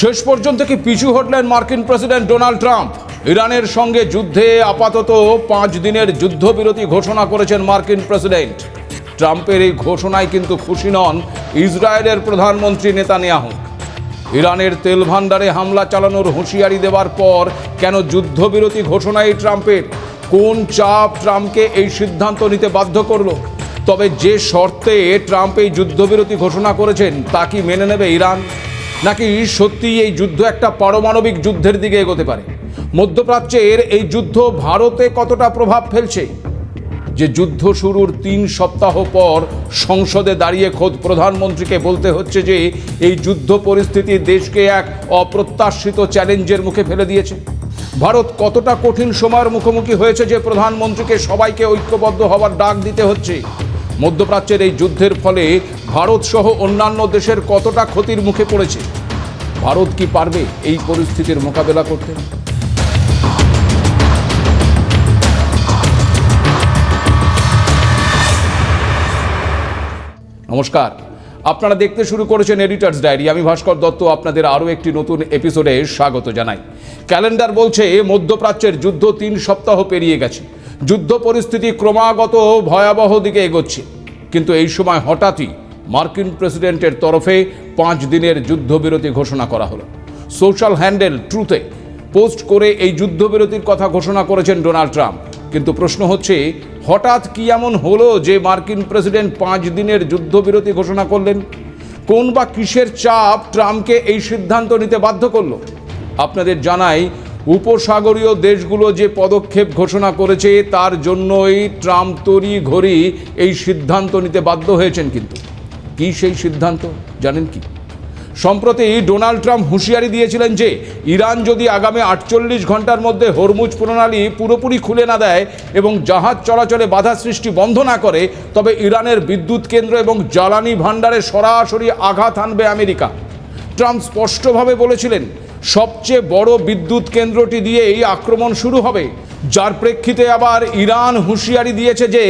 শেষ পর্যন্ত কি পিছু হটলেন মার্কিন প্রেসিডেন্ট ডোনাল্ড ট্রাম্প? ইরানের সঙ্গে যুদ্ধে আপাতত 5 দিনের যুদ্ধবিরতি ঘোষণা করেছেন মার্কিন প্রেসিডেন্ট। ট্রাম্পের এই ঘোষণায় কিন্তু খুশি নন ইসরায়েলের প্রধানমন্ত্রী নেতানিয়াহু। ইরানের তেল ভান্ডারে হামলা চালানোর হুঁশিয়ারি দেওয়ার পর কেন যুদ্ধবিরতি ঘোষণা এই ট্রাম্পের? কোন চাপ ট্রাম্পকে এই সিদ্ধান্ত নিতে বাধ্য করলো? তবে যে শর্তে ট্রাম্প এই যুদ্ধবিরতি ঘোষণা করেছেন তা কি মেনে নেবে ইরান? নাকি সত্যিই এই যুদ্ধ একটা পারমাণবিক যুদ্ধের দিকে এগোতে পারে? মধ্যপ্রাচ্যের এই যুদ্ধ ভারতে কতটা প্রভাব ফেলছে? যে যুদ্ধ শুরুর 3 সপ্তাহ পর সংসদে দাঁড়িয়ে খোদ প্রধানমন্ত্রীকে বলতে হচ্ছে যে এই যুদ্ধ পরিস্থিতি দেশকে এক অপ্রত্যাশিত চ্যালেঞ্জের মুখে ফেলে দিয়েছে। ভারত কতটা কঠিন সময়ের মুখোমুখি হয়েছে যে প্রধানমন্ত্রীকে সবাইকে ঐক্যবদ্ধ হওয়ার ডাক দিতে হচ্ছে। মধ্যপ্রাচ্যের এই যুদ্ধের ফলে ভারত সহ অন্যান্য দেশের কতটা ক্ষতির মুখে পড়েছে। ভারত কি পারবে এই পরিস্থিতির মোকাবেলা করতে? নমস্কার, আপনারা দেখতে শুরু করেছেন এডিটরস ডায়েরি। আমি ভাস্কর দত্ত আপনাদের আরও একটি নতুন এপিসোডে স্বাগত জানাই। ক্যালেন্ডার বলছে মধ্যপ্রাচ্যের যুদ্ধ 3 সপ্তাহ পেরিয়ে গেছে। যুদ্ধ পরিস্থিতি ক্রমাগত ভয়াবহ দিকে এগোচ্ছে। কিন্তু এই সময় হঠাৎই মার্কিন প্রেসিডেন্টের তরফে 5 দিনের যুদ্ধবিরতি ঘোষণা করা হলো। সোশ্যাল হ্যান্ডেল ট্রুথে পোস্ট করে এই যুদ্ধবিরতির কথা ঘোষণা করেছেন ডোনাল্ড ট্রাম্প। কিন্তু প্রশ্ন হচ্ছে, হঠাৎ কি এমন হলো যে মার্কিন প্রেসিডেন্ট 5 দিনের যুদ্ধবিরতি ঘোষণা করলেন? কোন বা কিসের চাপ ট্রাম্পকে এই সিদ্ধান্ত নিতে বাধ্য করলো? আপনাদের জানাই, উপসাগরীয় দেশগুলো যে পদক্ষেপ ঘোষণা করেছে তার জন্যই ট্রাম্প তড়িঘড়ি এই সিদ্ধান্ত নিতে বাধ্য হয়েছেন। কিন্তু কি সেই সিদ্ধান্ত জানেন কি? সম্প্রতি ডোনাল্ড ট্রাম্প হুঁশিয়ারি দিয়েছিলেন যে ইরান যদি আগামী 48 ঘন্টার মধ্যে হরমুজ প্রণালী পুরোপুরি খুলে না দেয় এবং জাহাজ চলাচলে বাধা সৃষ্টি বন্ধ না করে, তবে ইরানের বিদ্যুৎ কেন্দ্র এবং জ্বালানি ভাণ্ডারে সরাসরি আঘাত হানবে আমেরিকা। ট্রাম্প স্পষ্টভাবে বলেছিলেন সবচেয়ে বড় বিদ্যুৎ কেন্দ্রটি দিয়েই আক্রমণ শুরু হবে, যার প্রেক্ষিতে আবার ইরান হুঁশিয়ারি দিয়েছে যে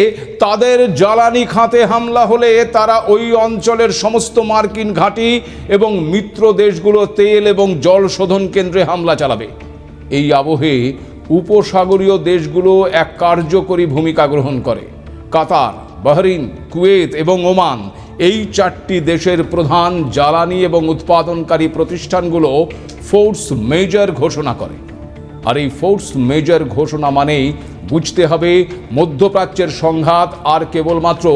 তাদের জ্বালানি খাতে হামলা হলে তারা ওই অঞ্চলের সমস্ত মার্কিন ঘাঁটি এবং মিত্র দেশগুলো তেল এবং জল শোধন কেন্দ্রে হামলা চালাবে। এই আবহে উপসাগরীয় দেশগুলো এক কার্যকরী ভূমিকা গ্রহণ করে। কাতার, বাহরিন, কুয়েত এবং ওমান, এই 4টি দেশের প্রধান জ্বালানি এবং উৎপাদনকারী প্রতিষ্ঠানগুলো ফোর্স মেজর ঘোষণা করে। আর এই ফোর্স মেজর ঘোষণা মানেই বুঝতে হবে মধ্যপ্রাচ্যের সংঘাত আর কেবলমাত্র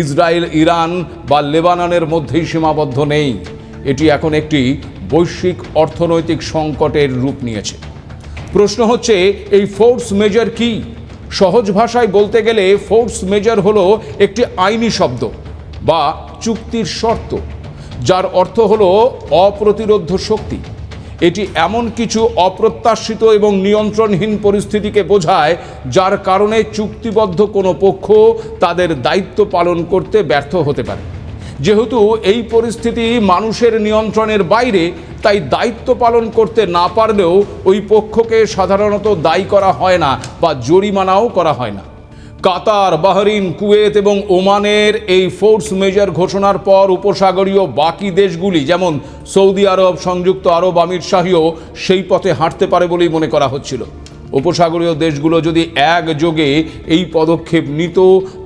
ইসরায়েল, ইরান বা লেবাননের মধ্যেই সীমাবদ্ধ নেই। এটি এখন একটি বৈশ্বিক অর্থনৈতিক সংকটের রূপ নিয়েছে। প্রশ্ন হচ্ছে, এই ফোর্স মেজর কি? সহজ ভাষায় বলতে গেলে ফোর্স মেজর হলো একটি আইনি শব্দ বা চুক্তির শর্ত, যার অর্থ হলো অপ্রতিরোধ্য শক্তি। এটি এমন কিছু অপ্রত্যাশিত এবং নিয়ন্ত্রণহীন পরিস্থিতিকে বোঝায় যার কারণে চুক্তিবদ্ধ কোনো পক্ষ তাদের দায়িত্ব পালন করতে ব্যর্থ হতে পারে। যেহেতু এই পরিস্থিতি মানুষের নিয়ন্ত্রণের বাইরে, তাই দায়িত্ব পালন করতে না পারলেও ওই পক্ষকে সাধারণত দায়ী করা হয় না বা জরিমানাও করা হয় না। কাতার, বাহরিন, কুয়েত এবং ওমানের এই ফোর্স মেজর ঘোষণার পর উপসাগরীয় বাকি দেশগুলি যেমন সৌদি আরব, সংযুক্ত আরব আমিরশাহীও সেই পথে হাঁটতে পারে বলেই মনে করা হচ্ছিল। উপসাগরীয় দেশগুলো যদি একযোগে এই পদক্ষেপ নিত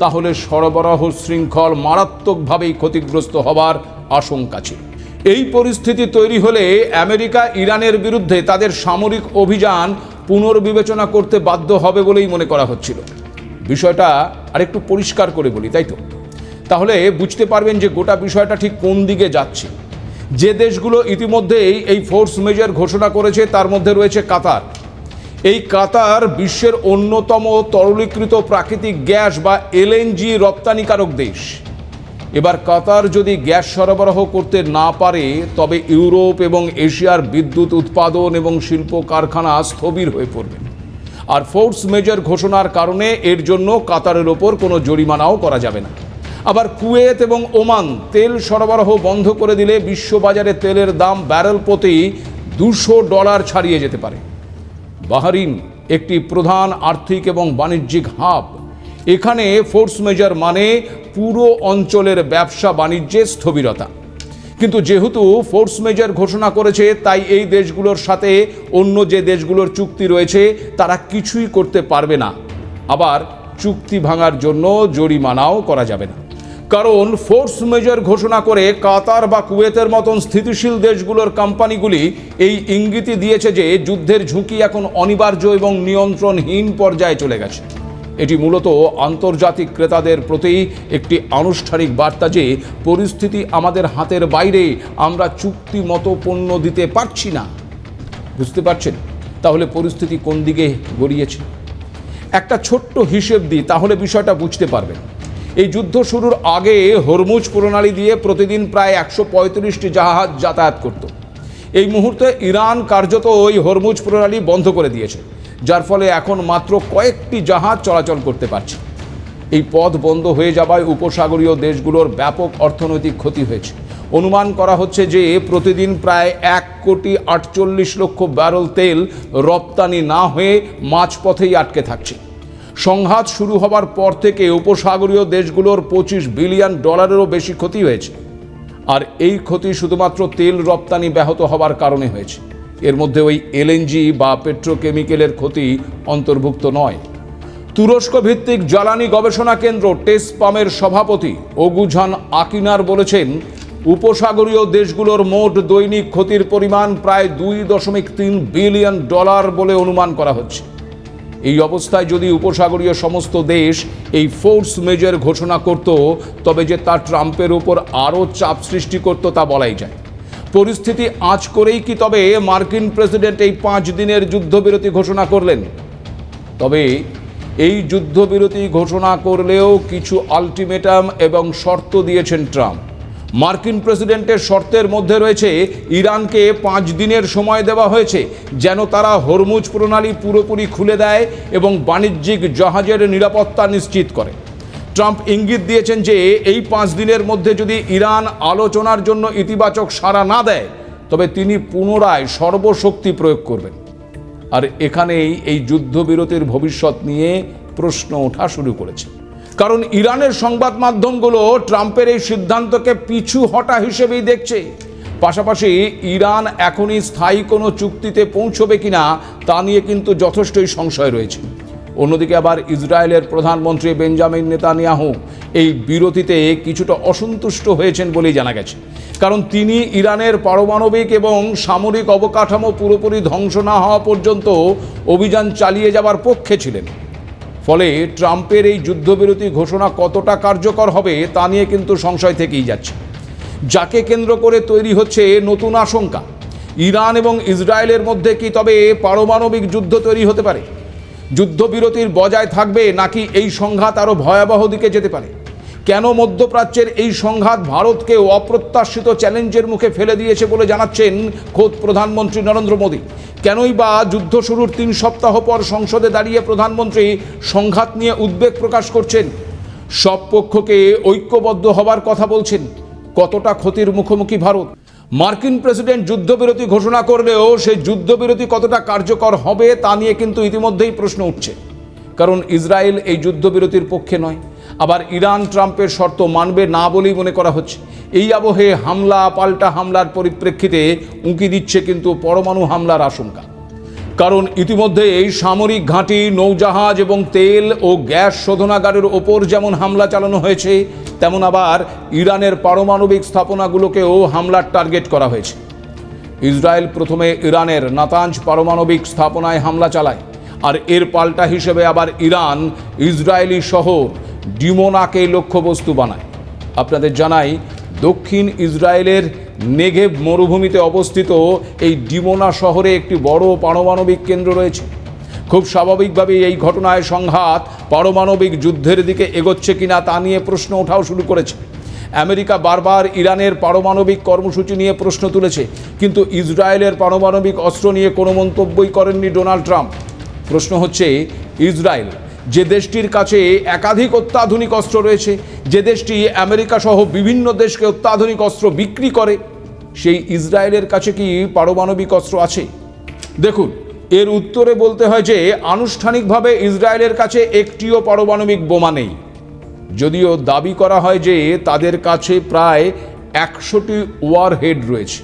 তাহলে সরবরাহ শৃঙ্খল মারাত্মকভাবেই ক্ষতিগ্রস্ত হবার আশঙ্কা ছিল। এই পরিস্থিতি তৈরি হলে আমেরিকা ইরানের বিরুদ্ধে তাদের সামরিক অভিযান পুনর্বিবেচনা করতে বাধ্য হবে বলেই মনে করা হচ্ছিল। বিষয়টা আরেকটু পরিষ্কার করে বলি, তাই তো? তাহলে বুঝতে পারবেন যে গোটা বিষয়টা ঠিক কোন দিকে যাচ্ছে। যে দেশগুলো ইতিমধ্যেই এই ফোর্স মেজর ঘোষণা করেছে তার মধ্যে রয়েছে কাতার। এই কাতার বিশ্বের অন্যতম তরলীকৃত প্রাকৃতিক গ্যাস বা এলএনজি রপ্তানিকারক দেশ। এবার কাতার যদি গ্যাস সরবরাহ করতে না পারে তবে ইউরোপ এবং এশিয়ার বিদ্যুৎ উৎপাদন এবং শিল্প কারখানা স্থবির হয়ে পড়বে। আর ফোর্স মেজর ঘোষণার কারণে এর জন্য কাতারের ওপর কোনো জরিমানাও করা যাবে না। আবার কুয়েত এবং ওমান তেল সরবরাহ বন্ধ করে দিলে বিশ্ববাজারে তেলের দাম ব্যারেল প্রতি $200 ছাড়িয়ে যেতে পারে। বাহরিন একটি প্রধান আর্থিক এবং বাণিজ্যিক হাব। এখানে ফোর্স মেজর মানে পুরো অঞ্চলের ব্যবসা বাণিজ্যে স্থবিরতা। কিন্তু যেহেতু ফোর্স মেজর ঘোষণা করেছে, তাই এই দেশগুলোর সাথে অন্য যে দেশগুলোর চুক্তি রয়েছে তারা কিছুই করতে পারবে না। আবার চুক্তি ভাঙার জন্য জরিমানাও করা যাবে না, কারণ ফোর্স মেজর ঘোষণা করে কাতার বা কুয়েতের মতন স্থিতিশীল দেশগুলোর কোম্পানিগুলি এই ইঙ্গিতই দিয়েছে যে যুদ্ধের ঝুঁকি এখন অনিবার্য এবং নিয়ন্ত্রণহীন পর্যায়ে চলে গেছে। এটি মূলত আন্তর্জাতিক ক্রেতাদের প্রতি একটি আনুষ্ঠানিক বার্তা যে পরিস্থিতি আমাদের হাতের বাইরে, আমরা চুক্তি মতো পণ্য দিতে পারছি না। বুঝতে পারছেন তাহলে পরিস্থিতি কোন দিকে গড়িয়েছে? একটা ছোট্ট হিসেব দিই, তাহলে বিষয়টা বুঝতে পারবেন। এই যুদ্ধ শুরুর আগে হরমুজ প্রণালী দিয়ে প্রতিদিন প্রায় 135টি জাহাজ যাতায়াত করত। এই মুহূর্তে ইরান কার্যত ওই হরমুজ প্রণালী বন্ধ করে দিয়েছে, যার ফলে এখন মাত্র কয়েকটি জাহাজ চলাচল করতে পারছে। এই পথ বন্ধ হয়ে যাওয়ায় উপসাগরীয় দেশগুলোর ব্যাপক অর্থনৈতিক ক্ষতি হয়েছে। অনুমান করা হচ্ছে যে প্রতিদিন প্রায় 1,48,00,000 ব্যারেল তেল রপ্তানি না হয়ে মাঝপথেই আটকে থাকছে। সংঘাত শুরু হবার পর থেকে উপসাগরীয় দেশগুলোর $25 বিলিয়ন বেশি ক্ষতি হয়েছে। আর এই ক্ষতি শুধুমাত্র তেল রপ্তানি ব্যাহত হবার কারণে হয়েছে। এর মধ্যে ওই এলএনজি বা পেট্রোকেমিক্যালের ক্ষতি অন্তর্ভুক্ত নয়। তুরস্ক ভিত্তিক জ্বালানি গবেষণা কেন্দ্র টেসপামের সভাপতি ওগুঝান আকিনার বলেছেন, উপসাগরীয় দেশগুলোর মোট দৈনিক ক্ষতির পরিমাণ প্রায় $2.3 বিলিয়ন বলে অনুমান করা হচ্ছে। এই অবস্থায় যদি উপসাগরীয় সমস্ত দেশ এই ফোর্স মেজর ঘোষণা করত, তবে যে তা ট্রাম্পের উপর আরও চাপ সৃষ্টি করত তা বলাই যায়। পরিস্থিতি আঁচ করেই কি তবে মার্কিন প্রেসিডেন্ট এই 5 দিনের যুদ্ধবিরতি ঘোষণা করলেন? তবে এই যুদ্ধবিরতি ঘোষণা করলেও কিছু আলটিমেটাম এবং শর্ত দিয়েছেন ট্রাম্প। মার্কিন প্রেসিডেন্টের শর্তের মধ্যে রয়েছে ইরানকে 5 দিনের সময় দেওয়া হয়েছে যেন তারা হরমুজ প্রণালী পুরোপুরি খুলে দেয় এবং বাণিজ্যিক জাহাজের নিরাপত্তা নিশ্চিত করে। ট্রাম্প ইঙ্গিত দিয়েছেন যে এই 5 দিনের মধ্যে যদি ইরান আলোচনার জন্য ইতিবাচক সাড়া না দেয়, তবে তিনি পুনরায় সর্বশক্তি প্রয়োগ করবেন। আর এখানেই এই যুদ্ধবিরতির ভবিষ্যৎ নিয়ে প্রশ্ন ওঠা শুরু করেছে, কারণ ইরানের সংবাদ মাধ্যমগুলো ট্রাম্পের এই সিদ্ধান্তকে পিছু হটা হিসেবেই দেখছে। পাশাপাশি ইরান এখনই স্থায়ী কোনো চুক্তিতে পৌঁছবে কিনা তা নিয়ে কিন্তু যথেষ্টই সংশয় রয়েছে। অন্যদিকে আবার ইসরায়েলের প্রধানমন্ত্রী বেঞ্জামিন নেতানিয়াহু এই বিরতিতে কিছুটা অসন্তুষ্ট হয়েছেন বলেই জানা গেছে, কারণ তিনি ইরানের পারমাণবিক এবং সামরিক অবকাঠামো পুরোপুরি ধ্বংস না হওয়া পর্যন্ত অভিযান চালিয়ে যাওয়ার পক্ষে ছিলেন। ফলে ট্রাম্পের এই যুদ্ধবিরতি ঘোষণা কতটা কার্যকর হবে তা নিয়ে কিন্তু সংশয় থেকেই যাচ্ছে, যাকে কেন্দ্র করে তৈরি হচ্ছে নতুন আশঙ্কা। ইরান এবং ইসরায়েলের মধ্যে কি তবে পারমাণবিক যুদ্ধ তৈরি হতে পারে? যুদ্ধবিরতির বজায় থাকবে নাকি এই সংঘাত আরও ভয়াবহ দিকে যেতে পারে? কেন মধ্যপ্রাচ্যের এই সংঘাত ভারতকে অপ্রত্যাশিত চ্যালেঞ্জের মুখে ফেলে দিয়েছে বলে জানাচ্ছেন খোদ প্রধানমন্ত্রী নরেন্দ্র মোদী? কেনই বা যুদ্ধ শুরুর 3 সপ্তাহ পর সংসদে দাঁড়িয়ে প্রধানমন্ত্রী সংঘাত নিয়ে উদ্বেগ প্রকাশ করছেন? সব পক্ষকে ঐক্যবদ্ধ হবার কথা বলছেন। কতটা ক্ষতির মুখোমুখি ভারত? মার্কিন প্রেসিডেন্ট যুদ্ধবিরতি ঘোষণা করলেও সেই যুদ্ধবিরতি কতটা কার্যকর হবে তা নিয়ে কিন্তু ইতিমধ্যেই প্রশ্ন উঠছে, কারণ ইসরায়েল এই যুদ্ধবিরতির পক্ষে নয়, আবার ইরান ট্রাম্পের শর্ত মানবে না বলেই মনে করা হচ্ছে। এই আবহে হামলা পাল্টা হামলার পরিপ্রেক্ষিতে উঁকি দিচ্ছে কিন্তু পরমাণু হামলার আশঙ্কা, কারণ ইতিমধ্যে এই সামরিক ঘাঁটি, নৌজাহাজ এবং তেল ও গ্যাস শোধনাগারের ওপর যেমন হামলা চালানো হয়েছে, তেমন আবার ইরানের পারমাণবিক স্থাপনাগুলোকেও হামলার টার্গেট করা হয়েছে। ইসরায়েল প্রথমে ইরানের নাতাঞ্জ পারমাণবিক স্থাপনায় হামলা চালায়, আর এর পাল্টা হিসেবে আবার ইরান ইসরায়েলি শহর ডিমোনাকে লক্ষ্যবস্তু বানায়। আপনাদের জানাই, দক্ষিণ ইসরায়েলের নেগেভ মরুভূমিতে অবস্থিত এই ডিমোনা শহরে একটি বড় পারমাণবিক কেন্দ্র রয়েছে। খুব স্বাভাবিকভাবেই এই ঘটনায় সংঘাত পারমাণবিক যুদ্ধের দিকে এগোচ্ছে কিনা তা নিয়ে প্রশ্ন ওঠাও শুরু করেছে। আমেরিকা বারবার ইরানের পারমাণবিক কর্মসূচি নিয়ে প্রশ্ন তুলেছে, কিন্তু ইসরায়েলের পারমাণবিক অস্ত্র নিয়ে কোনো মন্তব্যই করেননি ডোনাল্ড ট্রাম্প। প্রশ্ন হচ্ছে, ইসরায়েল যে দেশটির কাছে একাধিক অত্যাধুনিক অস্ত্র রয়েছে, যে দেশটি আমেরিকা সহ বিভিন্ন দেশকে অত্যাধুনিক অস্ত্র বিক্রি করে, সেই ইসরায়েলের কাছে কি পারমাণবিক অস্ত্র আছে? দেখুন, এর উত্তরে বলতে হয় যে আনুষ্ঠানিকভাবে ইসরায়েলের কাছে একটিও পারমাণবিক বোমা নেই, যদিও দাবি করা হয় যে তাদের কাছে প্রায় 100টি ওয়ারহেড রয়েছে।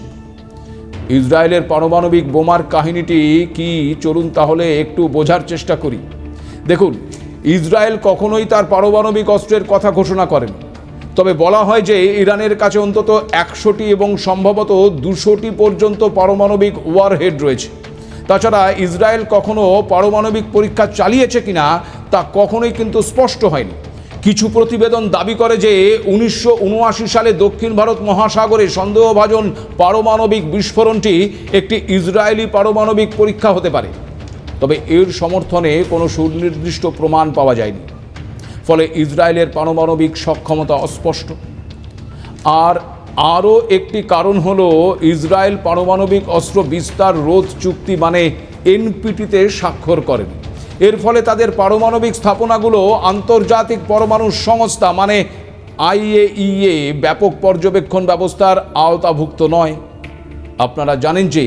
ইসরায়েলের পারমাণবিক বোমার কাহিনীটি কি, চলুন তাহলে একটু বোঝার চেষ্টা করি। দেখুন, ইসরায়েল কখনোই তার পারমাণবিক অস্ত্রের কথা ঘোষণা করেন, তবে বলা হয় যে ইরানের কাছে অন্তত 100টি এবং সম্ভবত 200টি পর্যন্ত পারমাণবিক ওয়ারহেড রয়েছে। তাছাড়া ইসরায়েল কখনো পারমাণবিক পরীক্ষা চালিয়েছে কিনা তা কখনোই কিন্তু স্পষ্ট হয়নি। কিছু প্রতিবেদন দাবি করে যে 1979 সালে দক্ষিণ ভারত মহাসাগরে সন্দেহভাজন পারমাণবিক বিস্ফোরণটি একটি ইসরায়েলি পারমাণবিক পরীক্ষা হতে পারে, তবে এর সমর্থনে কোনো সুনির্দিষ্ট প্রমাণ পাওয়া যায়নি। ফলে ইসরায়েলের পারমাণবিক সক্ষমতা অস্পষ্ট। আরও একটি কারণ হলো ইসরায়েল পারমাণবিক অস্ত্র বিস্তার রোধ চুক্তি মানে এনপিটিতে স্বাক্ষর করেন। এর ফলে তাদের পারমাণবিক স্থাপনাগুলো আন্তর্জাতিক পরমাণু সংস্থা মানে IAEA ব্যাপক পর্যবেক্ষণ ব্যবস্থার আওতাভুক্ত নয়। আপনারা জানেন যে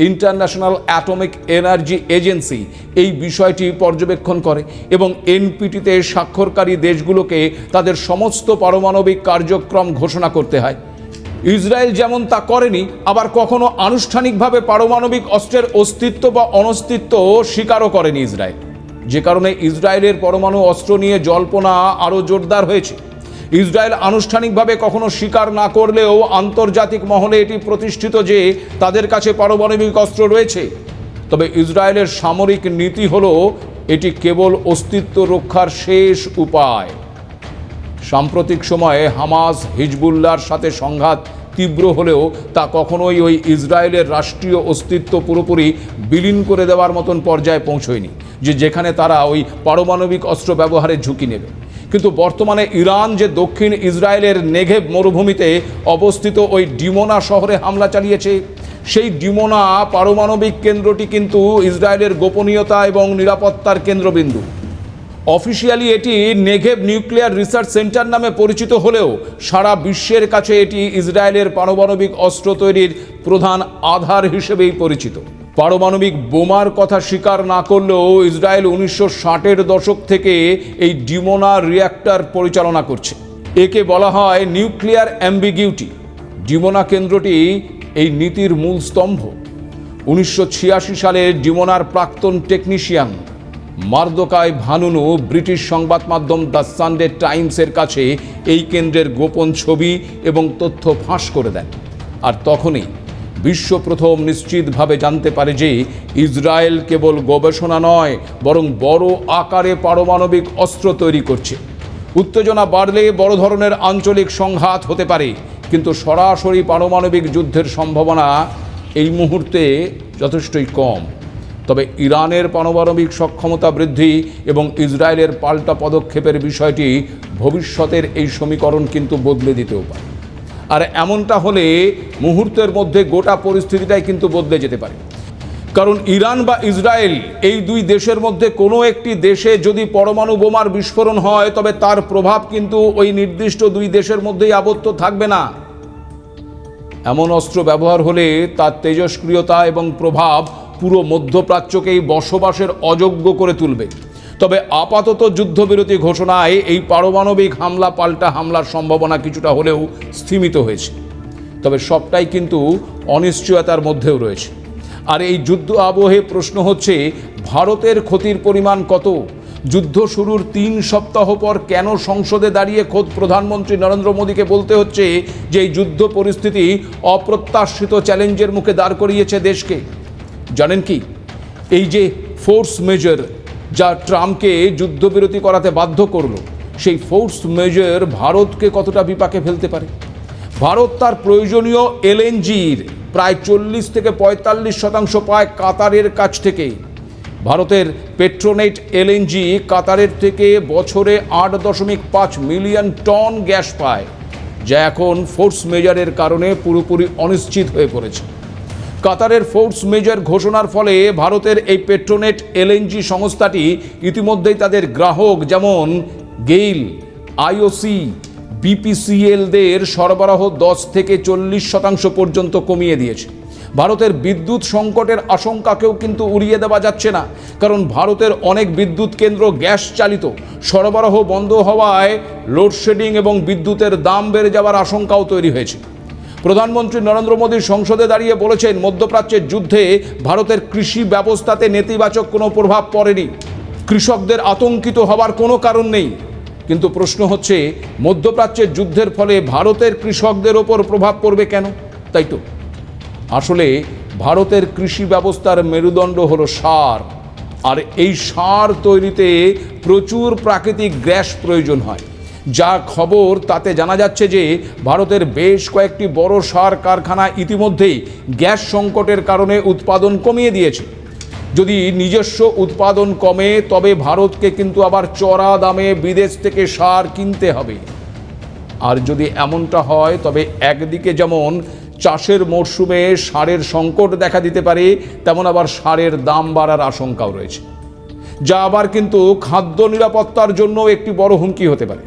ইন্টারন্যাশনাল অ্যাটমিক এনার্জি এজেন্সি এই বিষয়টি পর্যবেক্ষণ করে এবং এনপিটিতে স্বাক্ষরকারী দেশগুলোকে তাদের সমস্ত পারমাণবিক কার্যক্রম ঘোষণা করতে হয়। ইসরায়েল যেমন তা করেনি, আবার কখনো আনুষ্ঠানিকভাবে পারমাণবিক অস্ত্রের অস্তিত্ব বা অনস্তিত্ব স্বীকারও করেনি ইসরায়েল, যে কারণে ইসরায়েলের পরমাণু অস্ত্র নিয়ে জল্পনা আরও জোরদার হয়েছে। ইসরায়েল আনুষ্ঠানিকভাবে কখনো স্বীকার না করলেও আন্তর্জাতিক মহলে এটি প্রতিষ্ঠিত যে তাদের কাছে পারমাণবিক অস্ত্র রয়েছে। তবে ইসরায়েলের সামরিক নীতি হলো এটি কেবল অস্তিত্ব রক্ষার শেষ উপায়। সাম্প্রতিক সময়ে হামাস হিজবুল্লাহর সাথে সংঘাত তীব্র হলেও তা কখনোই ওই ইসরায়েলের রাষ্ট্রীয় অস্তিত্ব পুরোপুরি বিলীন করে দেওয়ার মতন পর্যায়ে পৌঁছয়নি যে যেখানে তারা ওই পারমাণবিক অস্ত্র ব্যবহারের ঝুঁকি নেবে। কিন্তু বর্তমানে ইরান যে দক্ষিণ ইসরায়েলের নেগেভ মরুভূমিতে অবস্থিত ওই ডিমোনা শহরে হামলা চালিয়েছে, সেই ডিমোনা পারমাণবিক কেন্দ্রটি কিন্তু ইসরায়েলের গোপনীয়তা এবং নিরাপত্তার কেন্দ্রবিন্দু। অফিসিয়ালি এটি নেগেভ নিউক্লিয়ার রিসার্চ সেন্টার নামে পরিচিত হলেও সারা বিশ্বের কাছে এটি ইসরায়েলের পারমাণবিক অস্ত্র তৈরির প্রধান আধার হিসেবেই পরিচিত। পারমাণবিক বোমার কথা স্বীকার না করলেও ইসরায়েল 1960-এর দশক থেকে এই ডিমোনা রিঅ্যাক্টর পরিচালনা করছে। একে বলা হয় নিউক্লিয়ার অ্যাম্বিগিউটি। ডিমোনা কেন্দ্রটি এই নীতির মূল স্তম্ভ। 1986 সালে ডিমোনার প্রাক্তন টেকনিশিয়ান মার্দোকাই ভানুনু ব্রিটিশ সংবাদ মাধ্যম দ্য সানডে টাইমসের কাছে এই কেন্দ্রের গোপন ছবি এবং তথ্য ফাঁস করে দেন। আর তখনই বিশ্ব প্রথম নিশ্চিতভাবে জানতে পারে যে ইসরায়েল কেবল গবেষণা নয়, বরং বড় আকারে পারমাণবিক অস্ত্র তৈরি করছে। উত্তেজনা বাড়লে বড় ধরনের আঞ্চলিক সংঘাত হতে পারে, কিন্তু সরাসরি পারমাণবিক যুদ্ধের সম্ভাবনা এই মুহূর্তে যথেষ্টই কম। তবে ইরানের পারমাণবিক সক্ষমতা বৃদ্ধি এবং ইসরায়েলের পাল্টা পদক্ষেপের বিষয়টি ভবিষ্যতের এই সমীকরণ কিন্তু বদলে দিতেও পারে। আর এমনটা হলে মুহূর্তের মধ্যে গোটা পরিস্থিতিটাই কিন্তু বদলে যেতে পারে। কারণ ইরান বা ইসরায়েল এই দুই দেশের মধ্যে কোনো একটি দেশে যদি পরমাণু বোমার বিস্ফোরণ হয়, তবে তার প্রভাব কিন্তু ওই নির্দিষ্ট দুই দেশের মধ্যেই আবদ্ধ থাকবে না। এমন অস্ত্র ব্যবহার হলে তার তেজস্ক্রিয়তা এবং প্রভাব পুরো মধ্যপ্রাচ্যকেই বসবাসের অযোগ্য করে তুলবে। তবে আপাতত যুদ্ধবিরতি ঘোষণায় এই পারমাণবিক হামলা পাল্টা হামলার সম্ভাবনা কিছুটা হলেও স্থিমিত হয়েছে। তবে সবটাই কিন্তু অনিশ্চয়তার মধ্যেও রয়েছে। আর এই যুদ্ধ আবহে প্রশ্ন হচ্ছে, ভারতের ক্ষতির পরিমাণ কত? যুদ্ধ শুরুর 3 সপ্তাহ পর কেন সংসদে দাঁড়িয়ে খোদ প্রধানমন্ত্রী নরেন্দ্র মোদীকে বলতে হচ্ছে যে এই যুদ্ধ পরিস্থিতি অপ্রত্যাশিত চ্যালেঞ্জের মুখে দাঁড় করিয়েছে দেশকে? জানেন কি, এই যে ফোর্স মেজর যা ট্রাম্পকে যুদ্ধবিরতি করাতে বাধ্য করলো, সেই ফোর্স মেজর ভারতকে কতটা বিপাকে ফেলতে পারে? ভারত তার প্রয়োজনীয় এলএনজির প্রায় 40 থেকে 45% পায় কাতারের কাছ থেকে। ভারতের পেট্রোনেট এলএনজি কাতারের থেকে বছরে 8.5 মিলিয়ন টন গ্যাস পায়, যা এখন ফোর্স মেজরের কারণে পুরোপুরি অনিশ্চিত হয়ে পড়েছে। কাতারের ফোর্স মেজর ঘোষণার ফলে ভারতের এই পেট্রোনেট এলএনজি সংস্থাটি ইতিমধ্যেই তাদের গ্রাহক যেমন গেইল, আইওসি, বিপিসিএলদের সরবরাহ 10 থেকে 40% পর্যন্ত কমিয়ে দিয়েছে। ভারতের বিদ্যুৎ সংকটের আশঙ্কাকেও কিন্তু উড়িয়ে দেওয়া যাচ্ছে না, কারণ ভারতের অনেক বিদ্যুৎ কেন্দ্র গ্যাস চালিত। সরবরাহ বন্ধ হওয়ায় লোডশেডিং এবং বিদ্যুতের দাম বেড়ে যাওয়ার আশঙ্কাও তৈরি হয়েছে। প্রধানমন্ত্রী নরেন্দ্র মোদী সংসদে দাঁড়িয়ে বলেছেন, মধ্যপ্রাচ্যের যুদ্ধে ভারতের কৃষি ব্যবস্থাতে নেতিবাচক কোনো প্রভাব পড়েনি, কৃষকদের আতঙ্কিত হবার কোনো কারণ নেই। কিন্তু প্রশ্ন হচ্ছে, মধ্যপ্রাচ্যের যুদ্ধের ফলে ভারতের কৃষকদের ওপর প্রভাব পড়বে কেন? তাই তো, আসলে ভারতের কৃষি ব্যবস্থার মেরুদণ্ড হলো সার, আর এই সার তৈরিতে প্রচুর প্রাকৃতিক গ্যাস প্রয়োজন হয়। যা খবর তাতে জানা যাচ্ছে যে ভারতের বেশ কয়েকটি বড় সার কারখানা ইতিমধ্যেই গ্যাস সংকটের কারণে উৎপাদন কমিয়ে দিয়েছে। যদি নিজস্ব উৎপাদন কমে তবে ভারতকে কিন্তু আবার চড়া দামে বিদেশ থেকে সার কিনতে হবে। আর যদি এমনটা হয় তবে একদিকে যেমন চাষের মরশুমে সারের সংকট দেখা দিতে পারে, তেমন আবার সারের দাম বাড়ার আশঙ্কাও রয়েছে, যা আবার কিন্তু খাদ্য নিরাপত্তার জন্য একটি বড় হুমকি হতে পারে।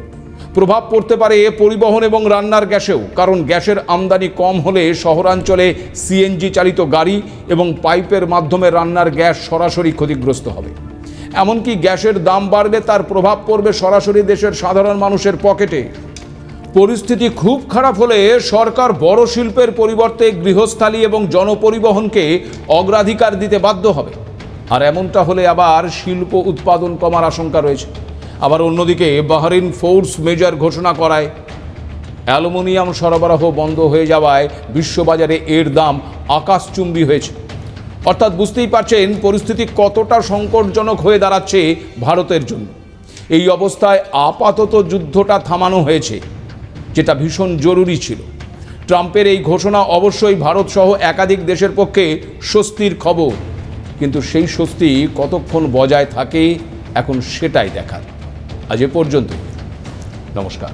প্রভাব পড়তে পারে পরিবহন এবং রান্নার গ্যাসেও, কারণ গ্যাসের আমদানি কম হলে শহরাঞ্চলে সিএনজি চালিত গাড়ি এবং পাইপের মাধ্যমে রান্নার গ্যাস সরাসরি ক্ষতিগ্রস্ত হবে। এমনকি গ্যাসের দাম বাড়লে তার প্রভাব পড়বে সরাসরি দেশের সাধারণ মানুষের পকেটে। পরিস্থিতি খুব খারাপ হলে সরকার বড় শিল্পের পরিবর্তে গৃহস্থালী এবং জনপরিবহনকে অগ্রাধিকার দিতে বাধ্য হবে। আর এমনটা হলে আবার শিল্প উৎপাদন কমার আশঙ্কা রয়েছে। আবার অন্যদিকে বাহরিন ফোর্স মেজর ঘোষণা করায় অ্যালুমিনিয়াম সরবরাহ বন্ধ হয়ে যাওয়ায় বিশ্ববাজারে এর দাম আকাশচুম্বী হয়েছে। অর্থাৎ বুঝতেই পারছেন পরিস্থিতি কতটা সংকটজনক হয়ে দাঁড়াচ্ছে ভারতের জন্য। এই অবস্থায় আপাতত যুদ্ধটা থামানো হয়েছে, যেটা ভীষণ জরুরি ছিল। ট্রাম্পের এই ঘোষণা অবশ্যই ভারত সহ একাধিক দেশের পক্ষে স্বস্তির খবর, কিন্তু সেই স্বস্তি কতক্ষণ বজায় থাকে এখন সেটাই দেখার। আজ এ পর্যন্ত, নমস্কার।